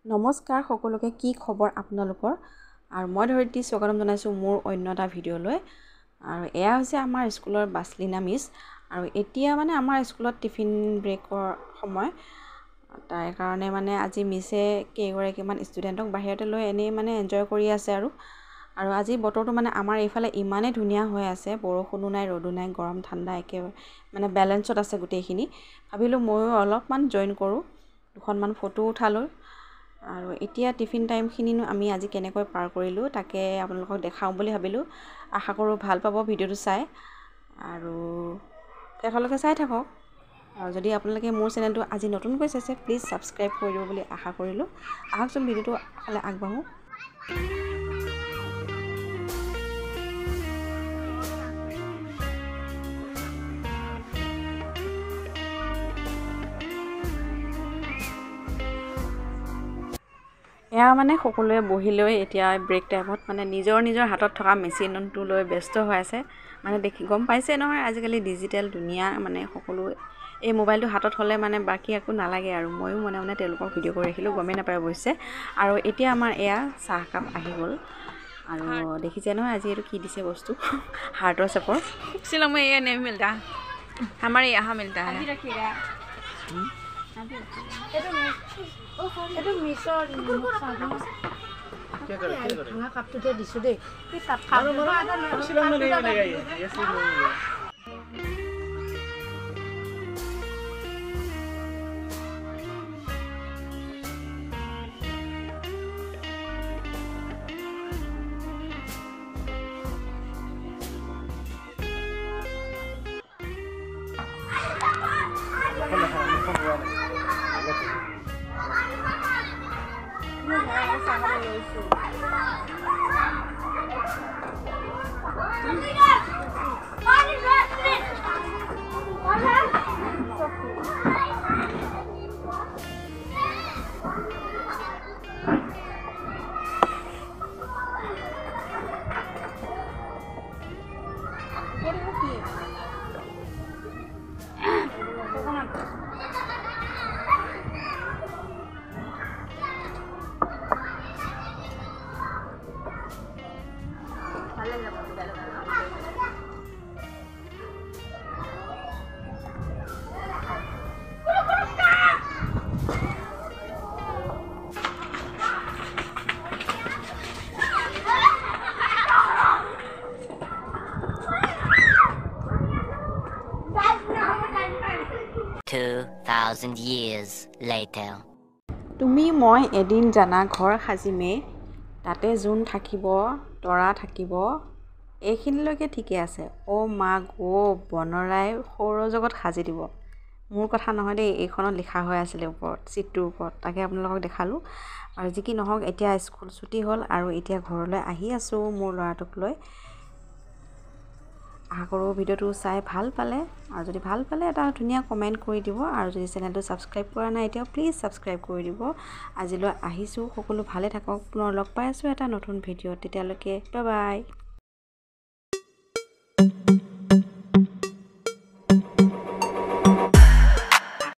নমস্কাৰ সকলোকে কি খবৰ আপোনালোকৰ আৰু মই ধৰিত্ৰী স্বাগতম জনাইছোঁ মোৰ অন্য এটা ভিডিঅ'লৈ আৰু এয়া হৈছে আমাৰ স্কুলৰ বাছলিনা মিছ আৰু এতিয়া মানে আমাৰ স্কুলত টিফিন ব্ৰেকৰ সময় তাৰ কাৰণে মানে আজি মিছে কেইগৰাকীমান ষ্টুডেণ্টক বাহিৰতে লৈ এনেই মানে এনজয় কৰি আছে আৰু আজি বতৰটো মানে আমাৰ এইফালে ইমানেই ধুনীয়া হৈ আছে বৰষুণো নাই ৰ'দো নাই গৰম ঠাণ্ডা একেবাৰে মানে বেলেঞ্চত আছে গোটেইখিনি ভাবিলোঁ ময়ো অলপমান জইন কৰোঁ দুখনমান ফটো উঠালোঁ আৰু এতিয়া টিফিন টাইমখিনিনো আমি আজি কেনেকৈ পাৰ কৰিলোঁ তাকে আপোনালোকক দেখাওঁ বুলি ভাবিলোঁ আশা কৰোঁ ভাল পাব ভিডিঅ'টো চাই আৰু শেষলৈকে চাই থাকক আৰু যদি আপোনালোকে মোৰ চেনেলটো আজি নতুনকৈ চাইছে প্লিজ ছাবস্ক্ৰাইব কৰি দিব বুলি আশা কৰিলোঁ আহকচোন ভিডিঅ'টো ফালে আগবাঢ়োঁ এয়া মানে সকলোৱে বহি লৈ এতিয়া ব্ৰেক টাইমত মানে নিজৰ হাতত থকা মেচিনটো লৈ ব্যস্ত হৈ আছে মানে দেখি গম পাইছে নহয় আজিকালি ডিজিটেল দুনিয়া মানে সকলো এই মোবাইলটো হাতত হ'লে মানে বাকী একো নালাগে আৰু ময়ো মনে তেওঁলোকক ভিডিঅ' কৰি ৰাখিলোঁ গমেই নাপায় অৱশ্যে আৰু এতিয়া আমাৰ এয়া চাহকাপ আহি গ'ল আৰু দেখিছে নহয় আজি এইটো কি দিছে বস্তু হাৰ্টৰ চেপৰ सिलों में ये नहीं मिलता हमारे यहाँ मिलता है Years later. তুমি মই এদিন জানা ঘৰ সাজিমে তাতে জোন থাকিব তৰা থাকিব এইখিনিলৈকে ঠিকে আছে অ' মা গো বনৰাই সৌৰজগত সাজি দিব মোৰ কথা নহয় দেই এইখনত লিখা হৈ আছিলে ওপৰত চিটটোৰ ওপৰত তাকে আপোনালোকক দেখালোঁ আৰু যি কি নহওক এতিয়া স্কুল ছুটি হ'ল আৰু এতিয়া ঘৰলৈ আহি আছোঁ মোৰ ল'ৰাটোক লৈ আশা কৰোঁ ভিডিঅ'টো চাই ভাল পালে আৰু যদি ভাল পালে এটা ধুনীয়া কমেণ্ট কৰি দিব আৰু যদি চেনেলটো ছাবস্ক্ৰাইব কৰা নাই এতিয়াও প্লিজ ছাবস্ক্ৰাইব কৰি দিব আজিলৈ আহিছোঁ সকলো ভালে থাকক পুনৰ লগ পাই আছোঁ এটা নতুন ভিডিঅ'ত তেতিয়ালৈকে বাই বাই